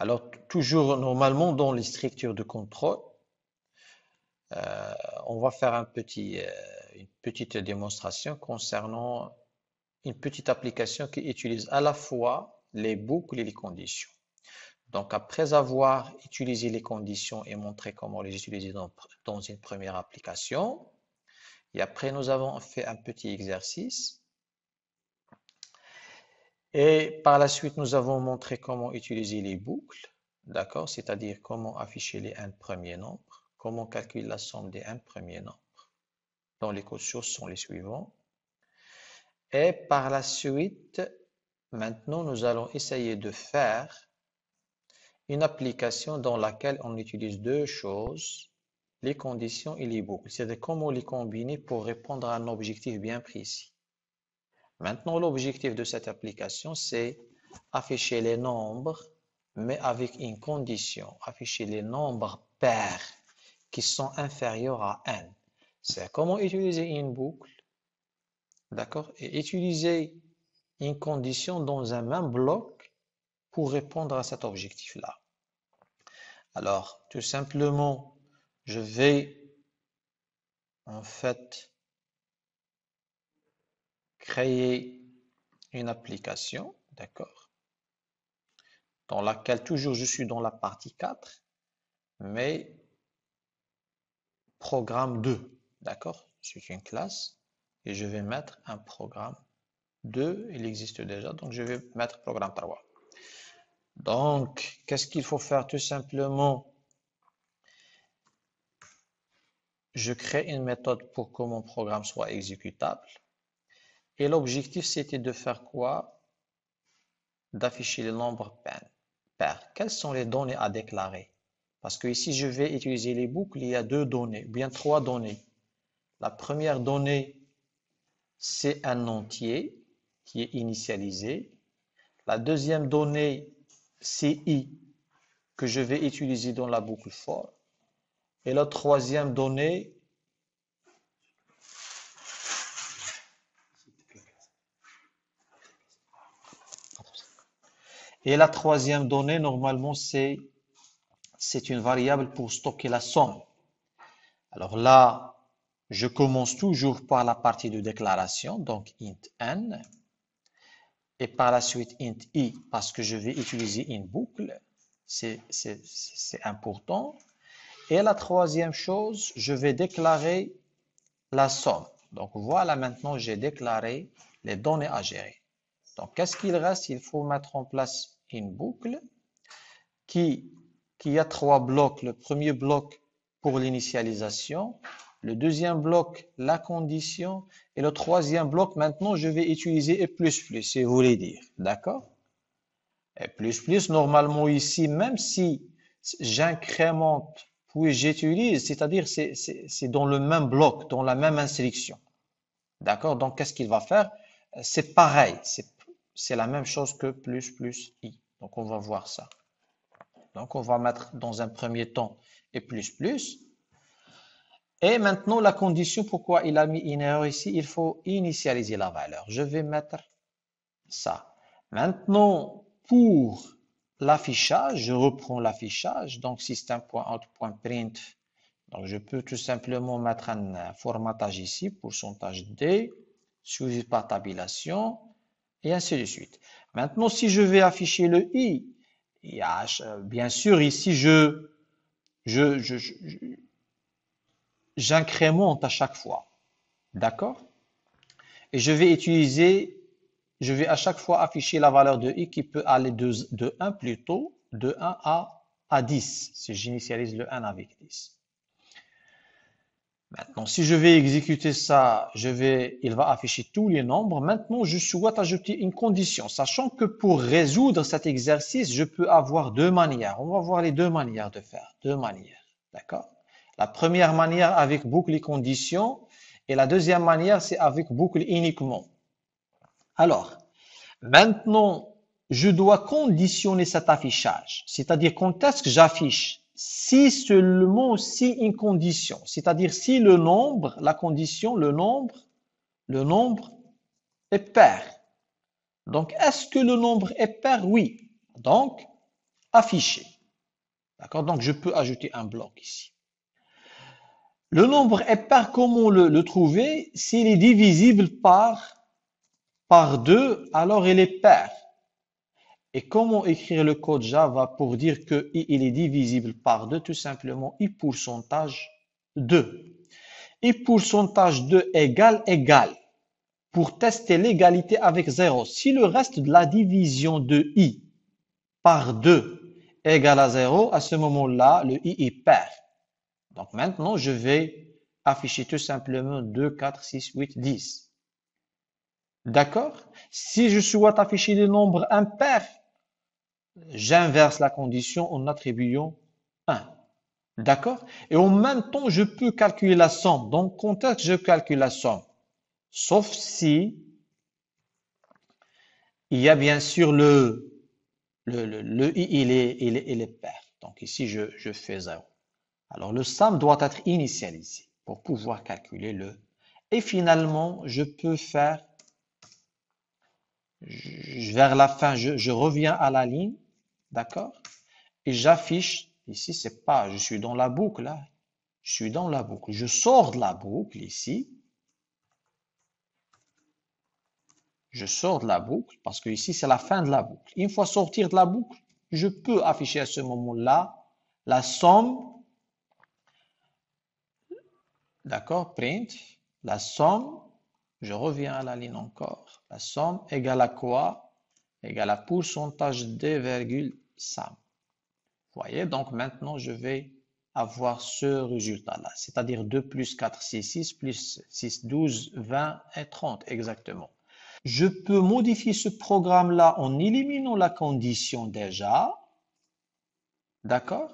Alors, toujours normalement dans les structures de contrôle, on va faire une petite démonstration concernant une petite application qui utilise à la fois les boucles et les conditions. Donc, après avoir utilisé les conditions et montré comment les utiliser dans une première application, et après nous avons fait un petit exercice, et par la suite nous avons montré comment utiliser les boucles, d'accord, c'est-à-dire comment afficher les n premiers nombres, comment calculer la somme des n premiers nombres, dont les codes sources sont les suivants. Et par la suite, maintenant nous allons essayer de faire une application dans laquelle on utilise deux choses, les conditions et les boucles. C'est-à-dire comment les combiner pour répondre à un objectif bien précis. Maintenant, l'objectif de cette application, c'est afficher les nombres, mais avec une condition, afficher les nombres pairs qui sont inférieurs à n. C'est comment utiliser une boucle, d'accord, et utiliser une condition dans un même bloc pour répondre à cet objectif-là. Alors, tout simplement, je vais en fait créer une application, d'accord, dans laquelle toujours je suis dans la partie 4, mais programme 2, d'accord, c'est une classe et je vais mettre un programme 2, il existe déjà, donc je vais mettre programme 3. Donc, qu'est-ce qu'il faut faire? Tout simplement, je crée une méthode pour que mon programme soit exécutable. Et l'objectif, c'était de faire quoi? D'afficher les nombres pairs. Quelles sont les données à déclarer? Parce que ici, je vais utiliser les boucles, il y a deux données, ou bien trois données. La première donnée, c'est un entier qui est initialisé. La deuxième donnée, c'est i, que je vais utiliser dans la boucle for. Et la troisième donnée, normalement, c'est une variable pour stocker la somme. Alors là, je commence toujours par la partie de déclaration, donc int n, et par la suite int i, parce que je vais utiliser une boucle, c'est important. Et la troisième chose, je vais déclarer la somme. Donc voilà, maintenant j'ai déclaré les données à gérer. Donc qu'est-ce qu'il reste? Il faut mettre en place une boucle qui a trois blocs. Le premier bloc pour l'initialisation, le deuxième bloc la condition et le troisième bloc maintenant je vais utiliser E++, si vous voulez dire, d'accord? E++, normalement ici, même si j'incrémente puis j'utilise, c'est-à-dire c'est dans le même bloc, dans la même instruction, d'accord? Donc qu'est-ce qu'il va faire? C'est pareil, c'est la même chose que plus i. Donc on va voir ça. Donc, on va mettre dans un premier temps et plus. Et maintenant, la condition, pourquoi il a mis une erreur ici, il faut initialiser la valeur. Je vais mettre ça. Maintenant, pour l'affichage, je reprends l'affichage. Donc, system.out.print. Donc, je peux tout simplement mettre un formatage ici, pourcentage D, suivi par tabulation, et ainsi de suite. Maintenant, si je vais afficher le i, bien sûr, ici, j'incrémente à chaque fois. D'accord? Et je vais à chaque fois afficher la valeur de i qui peut aller de 1 plutôt, de 1 à 10, si j'initialise le 1 avec 10. Maintenant, si je vais exécuter ça, il va afficher tous les nombres. Maintenant, je souhaite ajouter une condition, sachant que pour résoudre cet exercice, je peux avoir deux manières. On va voir les deux manières de faire. Deux manières. D'accord? La première manière avec boucle et condition, et la deuxième manière, c'est avec boucle uniquement. Alors, maintenant, je dois conditionner cet affichage. C'est-à-dire, quand est-ce que j'affiche? Si seulement si une condition, c'est-à-dire si le nombre, la condition, le nombre est pair. Donc, est-ce que le nombre est pair? Oui. Donc, affiché. D'accord? Donc, je peux ajouter un bloc ici. Le nombre est pair, comment le trouver? S'il est divisible par 2, alors il est pair. Et comment écrire le code Java pour dire que i il est divisible par 2? Tout simplement, i pourcentage 2. I pourcentage 2 égale. Pour tester l'égalité avec 0, si le reste de la division de i par 2 égale à 0, à ce moment-là, le i est pair. Donc maintenant, je vais afficher tout simplement 2, 4, 6, 8, 10. D'accord? Si je souhaite afficher des nombres impairs, j'inverse la condition en attribuant 1. D'accord? Et en même temps, je peux calculer la somme. Donc, quand est-ce que je calcule la somme? Sauf si il y a bien sûr le i, il est pair. Donc ici, je fais 0. Alors, le sum doit être initialisé pour pouvoir calculer le. Et finalement, je peux faire, vers la fin, je reviens à la ligne, d'accord? Et j'affiche, ici, c'est pas, je suis dans la boucle, là. Je suis dans la boucle. Je sors de la boucle ici. Je sors de la boucle parce que ici, c'est la fin de la boucle. Une fois sortir de la boucle, je peux afficher à ce moment-là la somme. D'accord, print, la somme, je reviens à la ligne encore, la somme égale à quoi? Égale à pourcentage d virgule sum. Vous voyez, donc maintenant je vais avoir ce résultat-là, c'est-à-dire 2 plus 4, 6, 6, plus 6, 12, 20 et 30 exactement. Je peux modifier ce programme-là en éliminant la condition déjà, d'accord?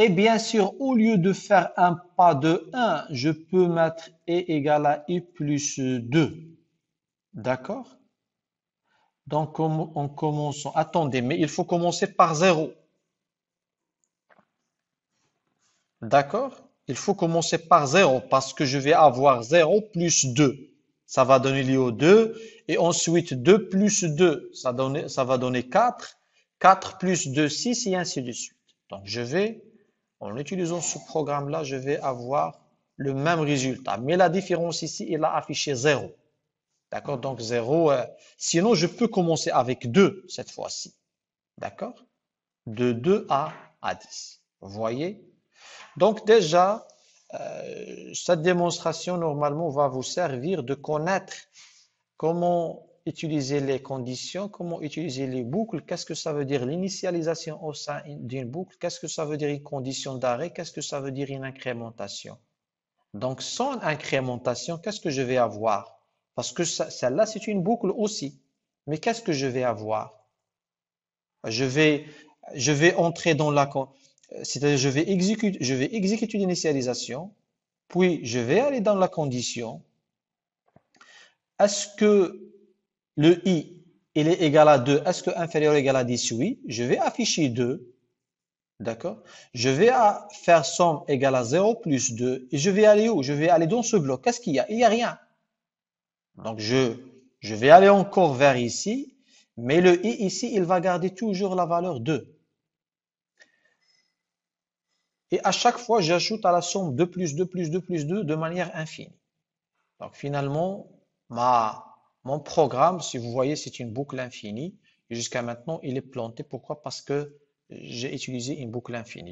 Et bien sûr, au lieu de faire un pas de 1, je peux mettre e égale à i plus 2. D'accord? Donc, en commençant, attendez, mais il faut commencer par 0. D'accord? Il faut commencer par 0 parce que je vais avoir 0 plus 2. Ça va donner lieu au 2. Et ensuite, 2 plus 2, ça va donner 4. 4 plus 2, 6 et ainsi de suite. Donc, en utilisant ce programme-là, je vais avoir le même résultat. Mais la différence ici, il a affiché 0. D'accord? Donc 0. Sinon, je peux commencer avec 2 cette fois-ci. D'accord? De 2 à 10. Vous voyez? Donc déjà, cette démonstration, normalement, va vous servir de connaître comment utiliser les conditions, comment utiliser les boucles, qu'est-ce que ça veut dire l'initialisation au sein d'une boucle, qu'est-ce que ça veut dire une condition d'arrêt, qu'est-ce que ça veut dire une incrémentation. Donc, sans incrémentation, qu'est-ce que je vais avoir? Parce que celle-là, c'est une boucle aussi. Mais qu'est-ce que je vais avoir? Je vais entrer dans la, c'est-à-dire je vais exécuter l'initialisation, puis je vais aller dans la condition. Est-ce que le i, il est égal à 2? Est-ce que inférieur ou égal à 10? Oui. Je vais afficher 2. D'accord? Je vais faire somme égale à 0 plus 2. Et je vais aller où? Je vais aller dans ce bloc. Qu'est-ce qu'il y a? Il n'y a rien. Donc, je vais aller encore vers ici. Mais le i ici, il va garder toujours la valeur 2. Et à chaque fois, j'ajoute à la somme 2 plus 2 plus 2 plus 2 de manière infinie. Donc finalement, mon programme, si vous voyez, c'est une boucle infinie. Jusqu'à maintenant, il est planté. Pourquoi? Parce que j'ai utilisé une boucle infinie.